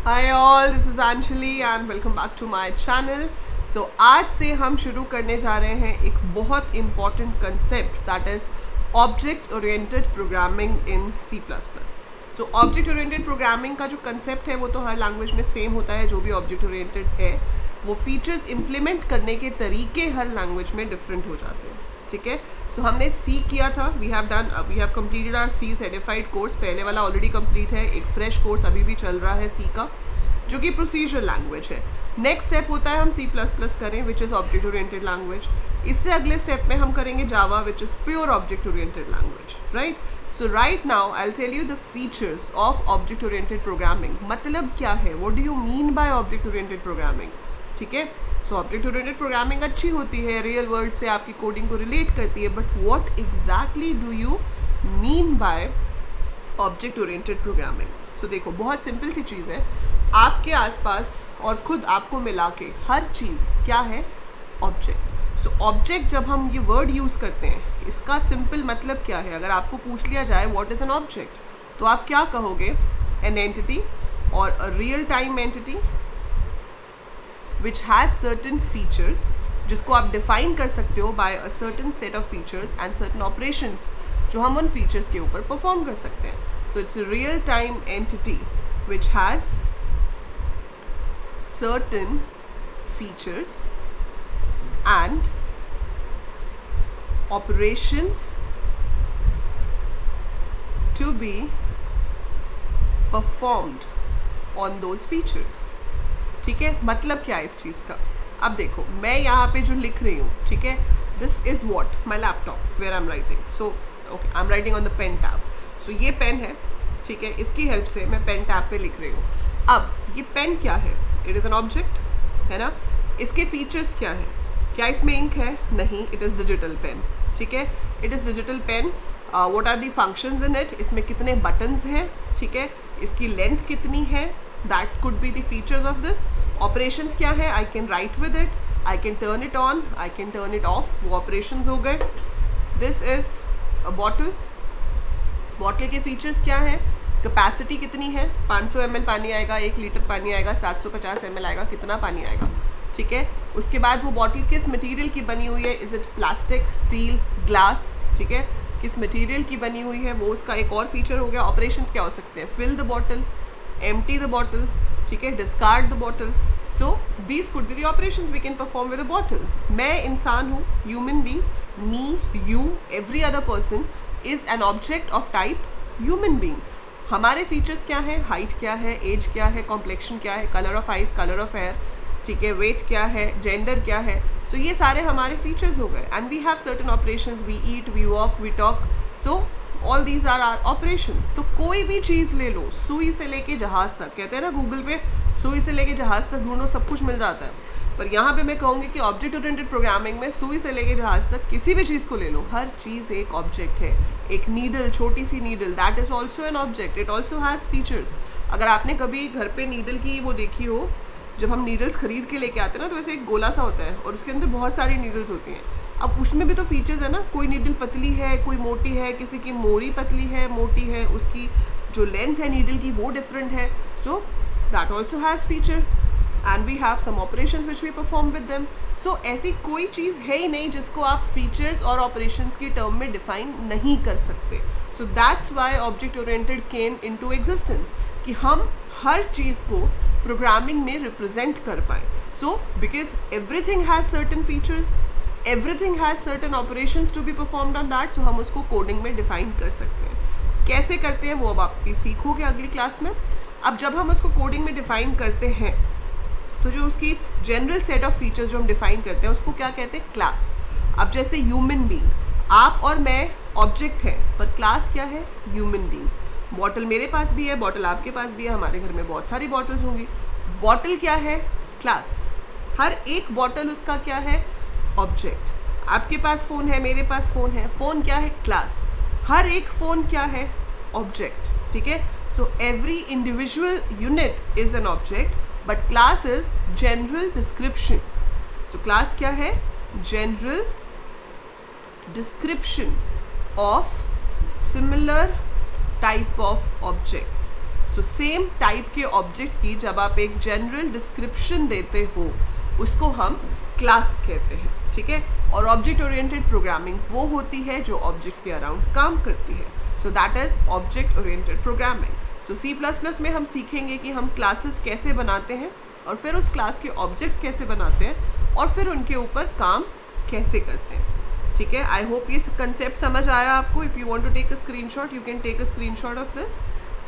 Hi all, this is Anjali and welcome back to my channel. So आज से हम शुरू करने जा रहे हैं एक बहुत important concept, that is object oriented programming in C++। So object oriented programming का जो कंसेप्ट है वो तो हर लैंग्वेज में सेम होता है। जो भी ऑब्जेक्ट ओरिएंटेड है वो फीचर्स इम्प्लीमेंट करने के तरीके हर लैंग्वेज में डिफरेंट हो जाते हैं, ठीक है। सो हमने सी किया था, we have completed our C certified course. पहले वाला ऑलरेडी कंप्लीट है, एक फ्रेश कोर्स अभी भी चल रहा है सी का, जो कि प्रोसीजरल लैंग्वेज है। नेक्स्ट स्टेप होता है हम C++ करें, which is object oriented language. इससे अगले स्टेप में हम करेंगे Java, which is pure object oriented language, right. So right now I will tell you the features of object oriented programming. मतलब क्या है, what do you mean by object oriented programming, ठीक है। सो ऑब्जेक्ट ओरिएंटेड प्रोग्रामिंग अच्छी होती है, real world से आपकी कोडिंग को रिलेट करती है, but what exactly do you mean by object oriented programming. So देखो, बहुत सिंपल सी चीज़ है, आपके आसपास और खुद आपको मिला के हर चीज़ क्या है, ऑब्जेक्ट। सो ऑब्जेक्ट जब हम ये वर्ड यूज़ करते हैं, इसका सिंपल मतलब क्या है। अगर आपको पूछ लिया जाए व्हाट इज़ एन ऑब्जेक्ट, तो आप क्या कहोगे, एन एंटिटी और a real time entity which has certain features, जिसको आप डिफाइन कर सकते हो by a certain set of features and certain operations, जो हम उन features के ऊपर परफॉर्म कर सकते हैं। So it's a real time entity which has certain features and operations to be performed on those features, ठीक है। मतलब क्या है इस चीज़ का। अब देखो, मैं यहाँ पे जो लिख रही हूँ, ठीक है, this is what my laptop where I am writing. So okay, I am writing on the pen tab. So ये पेन है, ठीक है, इसकी हेल्प से मैं पेन टैब पे लिख रही हूँ। अब ये पेन क्या है, इट इज़ एन ऑब्जेक्ट, है ना। इसके फीचर्स क्या हैं, क्या इसमें इंक है, नहीं, इट इज़ डिजिटल पेन, ठीक है, it is digital pen. What are the functions in it, इसमें कितने बटन्स हैं, ठीक है, इसकी लेंथ कितनी है, that could be the features of this। operations क्या है, I can write with it, I can turn it on, I can turn it off, वो operations हो गए। this is a bottle, bottle के features क्या है, capacity कितनी है, 500 ml पानी आएगा, 1 लीटर पानी आएगा, 750 ml आएगा, कितना पानी आएगा, ठीक है। उसके बाद वो बॉटल किस मटेरियल की बनी हुई है, is it plastic, steel, glass, ठीक है, किस मटेरियल की बनी हुई है, वो उसका एक और फीचर हो गया। ऑपरेशंस क्या हो सकते हैं, fill the bottle, empty the bottle, ठीक है, discard the bottle। So these could be the operations we can perform with a bottle। मैं इंसान हूँ, human being, me, you, every other person is an object of type human being। हमारे features क्या है, height क्या है, age क्या है, complexion क्या है, color of eyes, color of hair, ठीक है, weight क्या है, gender क्या है। So ये सारे हमारे features हो गए, and we have certain operations, we eat, we walk, we talk। So all these are are operations. तो कोई भी चीज़ ले लो, सुई से लेके जहाज़ तक, कहते हैं ना गूगल पे सुई से लेके जहाज़ तक ढूंढो, सब कुछ मिल जाता है। पर यहाँ पे मैं कहूँगी कि ऑब्जेक्ट ओरिएंटेड प्रोग्रामिंग में सुई से लेके जहाज़ तक किसी भी चीज़ को ले लो, हर चीज़ एक ऑब्जेक्ट है। एक नीडल, छोटी सी needle, that is also an object, it also has features. अगर आपने कभी घर पे नीडल की वो देखी हो, जब हम नीडल्स खरीद के लेके आते हैं ना, तो ऐसे एक गोला सा होता है और उसके अंदर बहुत सारी नीडल्स होती हैं। अब उसमें भी तो फीचर्स है ना, कोई नीडल पतली है, कोई मोटी है, किसी की मोरी पतली है, मोटी है, उसकी जो लेंथ है नीडल की वो डिफरेंट है। So that also has features and we have some operations which we perform with them. So ऐसी कोई चीज़ है ही नहीं जिसको आप फीचर्स और ऑपरेशंस की टर्म में डिफाइन नहीं कर सकते। So that's why object oriented came into existence, कि हम हर चीज़ को प्रोग्रामिंग में रिप्रेजेंट कर पाए। So because everything has certain features, everything has certain operations to be performed on that, so हम उसको कोडिंग में डिफाइन कर सकते हैं। कैसे करते हैं वो अब आप भी सीखोगे अगली क्लास में। अब जब हम उसको कोडिंग में डिफाइन करते हैं, तो जो उसकी जनरल सेट ऑफ फीचर्स जो हम डिफाइन करते हैं उसको क्या कहते हैं, क्लास। अब जैसे ह्यूमन बीइंग, आप और मैं ऑब्जेक्ट है, पर क्लास क्या है, ह्यूमन बीइंग। बॉटल मेरे पास भी है, बॉटल आपके पास भी है, हमारे घर में बहुत सारी बॉटल्स होंगी। बॉटल क्या है, क्लास। हर एक बॉटल उसका क्या है, ऑब्जेक्ट। आपके पास फ़ोन है, मेरे पास फ़ोन है, फ़ोन क्या है, क्लास। हर एक फ़ोन क्या है, ऑब्जेक्ट, ठीक है। So every individual unit is an object, but class is general description. So class क्या है, general description of similar type of objects. So same type के ऑब्जेक्ट्स की जब आप एक जनरल डिस्क्रिप्शन देते हो उसको हम क्लास कहते हैं, ठीक है। और ऑब्जेक्ट ओरिएंटेड प्रोग्रामिंग वो होती है जो ऑब्जेक्ट्स के अराउंड काम करती है, so that is object oriented programming. So C++ में हम सीखेंगे कि हम क्लासेस कैसे बनाते हैं और फिर उस क्लास के ऑब्जेक्ट्स कैसे बनाते हैं और फिर उनके ऊपर काम कैसे करते हैं, ठीक है। आई होप ये कंसेप्ट समझ आया आपको। If you want to take a screenshot you can take a screenshot of this,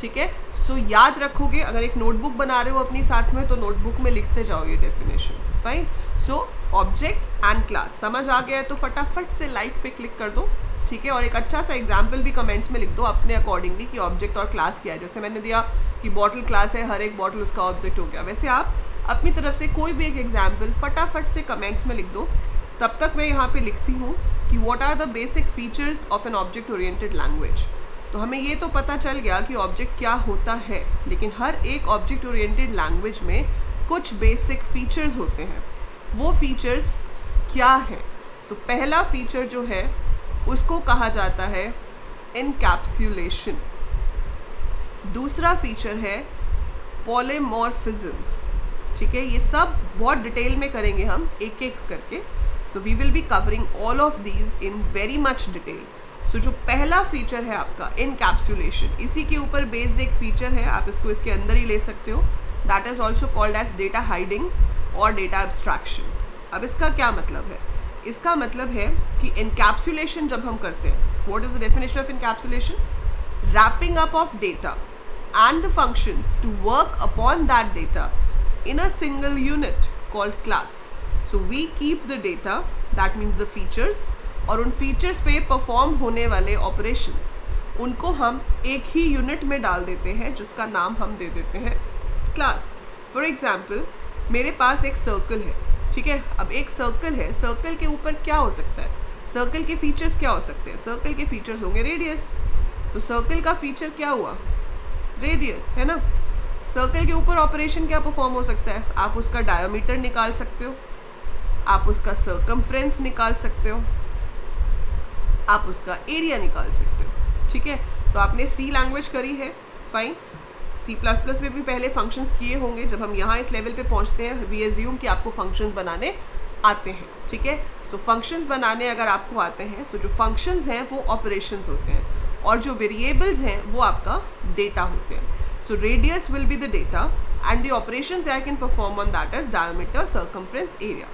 ठीक है। सो याद रखोगे, अगर एक नोटबुक बना रहे हो अपनी साथ में तो नोटबुक में लिखते जाओ ये definitions, fine. So object and class समझ आ गया है तो फटाफट से लाइक पे क्लिक कर दो, ठीक है। और एक अच्छा सा एग्जाम्पल भी कमेंट्स में लिख दो अपने अकॉर्डिंगली कि ऑब्जेक्ट और क्लास क्या है। जैसे मैंने दिया कि बॉटल क्लास है, हर एक बॉटल उसका ऑब्जेक्ट हो गया, वैसे आप अपनी तरफ से कोई भी एक एग्जाम्पल फटाफट से कमेंट्स में लिख दो। तब तक मैं यहाँ पे लिखती हूँ कि what are the basic features of an object oriented language. तो हमें ये तो पता चल गया कि ऑब्जेक्ट क्या होता है, लेकिन हर एक ऑब्जेक्ट ओरिएंटेड लैंग्वेज में कुछ बेसिक फीचर्स होते हैं। वो फीचर्स क्या है? सो पहला फीचर जो है उसको कहा जाता है एनकैप्सुलेशन। दूसरा फीचर है पॉलीमॉर्फिज्म, ठीक है। ये सब बहुत डिटेल में करेंगे हम एक एक करके। So we will be covering all of these in very much detail. So जो पहला फीचर है आपका एनकैप्सुलेशन, इसी के ऊपर बेस्ड एक फीचर है, आप इसको इसके अंदर ही ले सकते हो। That is also called as data hiding और डेटा एब्स्ट्रैक्शन। अब इसका क्या मतलब है? इसका मतलब है कि एनकैप्सुलेशन जब हम करते हैं, what is the definition of encapsulation? Wrapping up of data and the functions to work upon that data in a single unit called class. So we keep the data, that means the features, और उन features पे perform होने वाले operations उनको हम एक ही unit में डाल देते हैं जिसका नाम हम दे देते हैं class. For example, मेरे पास एक circle है, ठीक है। अब एक सर्कल है, सर्कल के ऊपर क्या हो सकता है? सर्कल के फीचर्स क्या हो सकते हैं? सर्कल के फीचर्स होंगे रेडियस। तो सर्कल का फीचर क्या हुआ? रेडियस, है ना। सर्कल के ऊपर ऑपरेशन क्या परफॉर्म हो सकता है? आप उसका डायमीटर निकाल सकते हो, आप उसका सर्कमफ्रेंस निकाल सकते हो, आप उसका एरिया निकाल सकते हो, ठीक है। सो आपने सी लैंग्वेज करी है, फाइन। C++ में भी पहले फंक्शंस किए होंगे। जब हम यहाँ इस लेवल पे पहुँचते हैं वी एज्यूम कि आपको फंक्शंस बनाने आते हैं, ठीक है। सो फंक्शंस बनाने अगर आपको आते हैं, सो जो फंक्शंस हैं वो ऑपरेशंस होते हैं और जो वेरिएबल्स हैं वो आपका डेटा होते हैं। So radius will be the data and the operations I can perform on that is diameter, circumference, area.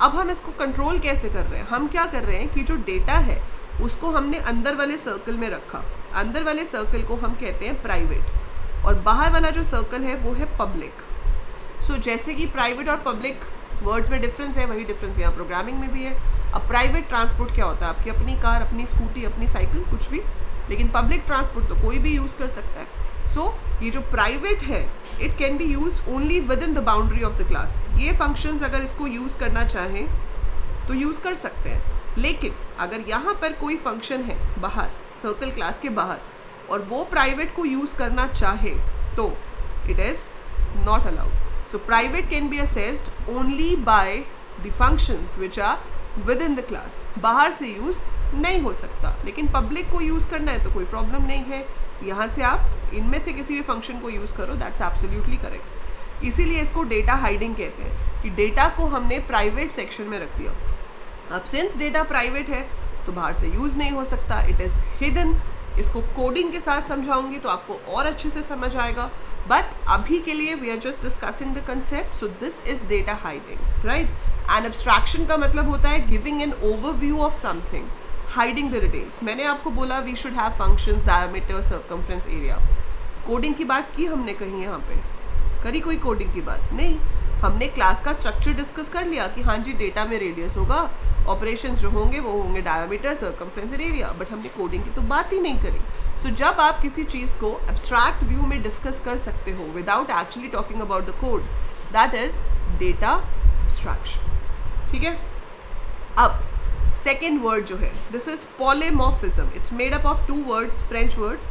अब हम इसको कंट्रोल कैसे कर रहे हैं? हम क्या कर रहे हैं कि जो डेटा है उसको हमने अंदर वाले सर्कल में रखा। अंदर वाले सर्कल को हम कहते हैं प्राइवेट और बाहर वाला जो सर्कल है वो है पब्लिक। सो जैसे कि प्राइवेट और पब्लिक वर्ड्स में डिफरेंस है, वही डिफरेंस यहाँ प्रोग्रामिंग में भी है। अब प्राइवेट ट्रांसपोर्ट क्या होता है? आपकी अपनी कार, अपनी स्कूटी, अपनी साइकिल, कुछ भी। लेकिन पब्लिक ट्रांसपोर्ट तो कोई भी यूज़ कर सकता है। सो ये जो प्राइवेट है it can be used only with in the boundary of the class. ये फंक्शंस अगर इसको यूज़ करना चाहें तो यूज़ कर सकते हैं, लेकिन अगर यहाँ पर कोई फंक्शन है बाहर, सर्कल क्लास के बाहर, और वो प्राइवेट को यूज़ करना चाहे तो it is not allowed. So private can be accessed only by the functions which are within the class. बाहर से यूज़ नहीं हो सकता, लेकिन पब्लिक को यूज़ करना है तो कोई प्रॉब्लम नहीं है। यहाँ से आप इनमें से किसी भी फंक्शन को यूज़ करो, दैट्स एब्सोल्युटली करेक्ट। इसीलिए इसको डेटा हाइडिंग कहते हैं कि डेटा को हमने प्राइवेट सेक्शन में रख दिया। अब सिंस डेटा प्राइवेट है तो बाहर से यूज़ नहीं हो सकता, इट इज़ हिडन। इसको कोडिंग के साथ समझाऊंगी तो आपको और अच्छे से समझ आएगा, बट अभी के लिए we are just discussing the concept. So this is data hiding, right. And abstraction का मतलब होता है giving an overview of something, hiding the details. मैंने आपको बोला we should have functions, diameter, circumference, area. Coding की बात की हमने कहीं यहाँ पे? करी कोई कोडिंग की बात? नहीं। हमने क्लास का स्ट्रक्चर डिस्कस कर लिया कि हाँ जी डेटा में रेडियस होगा, ऑपरेशंस जो होंगे वो होंगे डायमीटर, सर्कमफ्रेंस, एरिया, बट हमने कोडिंग की तो बात ही नहीं करी। सो जब आप किसी चीज़ को एब्स्ट्रैक्ट व्यू में डिस्कस कर सकते हो without actually talking about the code, that is data abstraction, ठीक है। अब सेकेंड वर्ड जो है this is polymorphism. It's made up of two words, French words,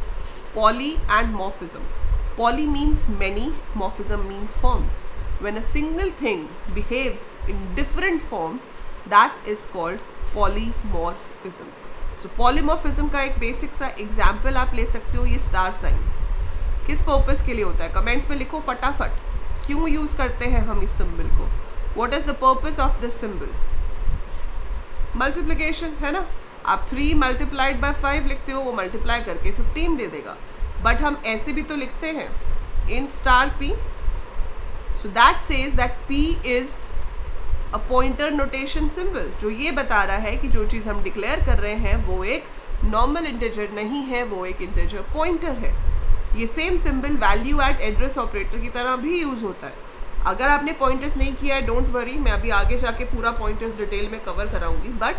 poly and morphism. Poly means many, morphism means forms. When a single thing behaves in different forms, that is called polymorphism. So polymorphism का एक basic सा example आप ले सकते हो, ये star sign. किस purpose के लिए होता है, कमेंट्स में लिखो फटाफट। क्यों यूज करते हैं हम इस सिंबल को, what is the purpose of this symbol. Multiplication है ना, आप 3 मल्टीप्लाइड बाय 5 लिखते हो, वो मल्टीप्लाई करके 15 दे देगा। बट हम ऐसे भी तो लिखते हैं in star p, so that says that p is a pointer notation symbol, जो ये बता रहा है कि जो चीज़ हम डिक्लेयर कर रहे हैं वो एक नॉर्मल इंटीजर नहीं है, वो एक इंटीजर पॉइंटर है। ये same symbol value eight address operator की तरह भी यूज होता है। अगर आपने पॉइंटर्स नहीं किया है, डोंट वरी, मैं अभी आगे जाके पूरा पॉइंटर्स डिटेल में कवर कराऊंगी। But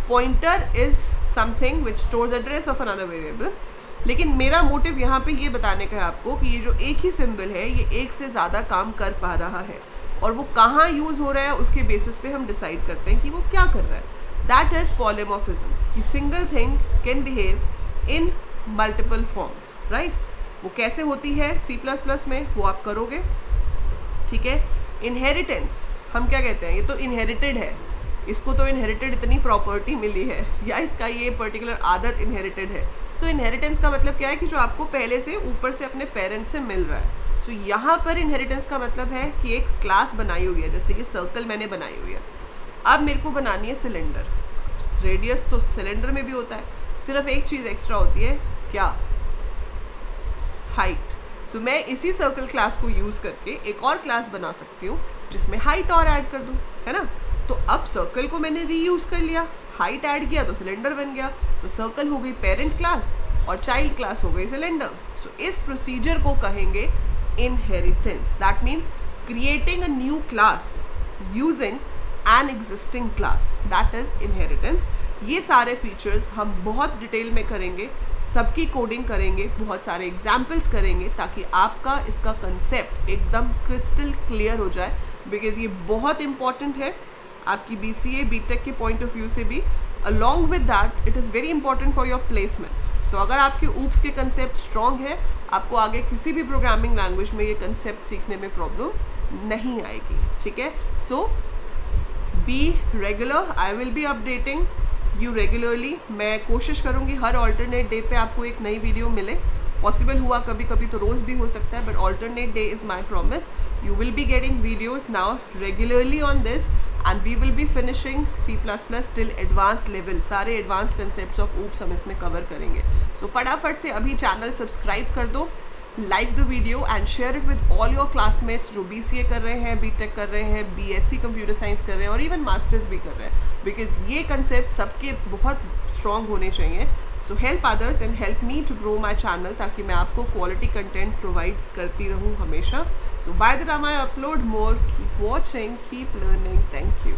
pointer is something which stores address of another variable. लेकिन मेरा मोटिव यहाँ पे ये बताने का है आपको कि ये जो एक ही सिंबल है ये एक से ज़्यादा काम कर पा रहा है, और वो कहाँ यूज़ हो रहा है उसके बेसिस पे हम डिसाइड करते हैं कि वो क्या कर रहा है। दैट इज पॉलीमॉर्फिज्म, कि single thing can behave in multiple forms, right. वो कैसे होती है C++ में, वो आप करोगे, ठीक है। इनहेरिटेंस हम क्या कहते हैं, ये तो इनहेरिटेड है, इसको तो इनहेरिटेड इतनी प्रॉपर्टी मिली है, या इसका ये पर्टिकुलर आदत इनहेरिटेड है। सो इनहेरिटेंस का मतलब क्या है कि जो आपको पहले से ऊपर से अपने पेरेंट्स से मिल रहा है। सो यहाँ पर इनहेरिटेंस का मतलब है कि एक क्लास बनाई हुई है, जैसे कि सर्कल मैंने बनाई हुई है, अब मेरे को बनानी है सिलेंडर। रेडियस तो सिलेंडर में भी होता है, सिर्फ एक चीज़ एक्स्ट्रा होती है, क्या, हाइट। सो मैं इसी सर्कल क्लास को यूज़ करके एक और क्लास बना सकती हूँ जिसमें हाइट और ऐड कर दूँ, है ना। तो अब सर्कल को मैंने रीयूज़ कर लिया, हाइट ऐड किया तो सिलेंडर बन गया। तो सर्कल हो गई पेरेंट क्लास और चाइल्ड क्लास हो गई सिलेंडर। सो इस प्रोसीजर को कहेंगे inheritance. That means creating a new class using an existing class, that is inheritance. ये सारे फीचर्स हम बहुत डिटेल में करेंगे, सबकी कोडिंग करेंगे, बहुत सारे एग्जाम्पल्स करेंगे, ताकि आपका इसका कंसेप्ट एकदम क्रिस्टल क्लियर हो जाए, बिकॉज ये बहुत इंपॉर्टेंट है आपकी BCA BTech के पॉइंट ऑफ व्यू से भी। Along with that it is very important for your placements. तो अगर आपके ऊप्स के कंसेप्ट स्ट्रॉन्ग है, आपको आगे किसी भी प्रोग्रामिंग लैंग्वेज में ये कंसेप्ट सीखने में प्रॉब्लम नहीं आएगी, ठीक है। So be regular, I will be updating you regularly. मैं कोशिश करूँगी हर ऑल्टरनेट डे पे आपको एक नई वीडियो मिले। पॉसिबल हुआ कभी कभी तो रोज़ भी हो सकता है, but alternate day is my promise. You will be getting videos now regularly on this, and we will be finishing C++ till advance level. सारे एडवांस कंसेप्ट्स ऑफ ऊप्स हम इसमें कवर करेंगे। सो फटाफट से अभी चैनल सब्सक्राइब कर दो, like the video and share it with all your classmates जो BCA कर रहे हैं, BTech कर रहे हैं, BSc कंप्यूटर साइंस कर रहे हैं और इवन मास्टर्स भी कर रहे हैं, बिकॉज ये कंसेप्ट सबके बहुत स्ट्रॉन्ग होने चाहिए। So help others and help me to grow my channel, ताकि मैं आपको क्वालिटी कंटेंट प्रोवाइड करती रहूँ हमेशा। So by the time I upload more, keep watching, keep learning, thank you.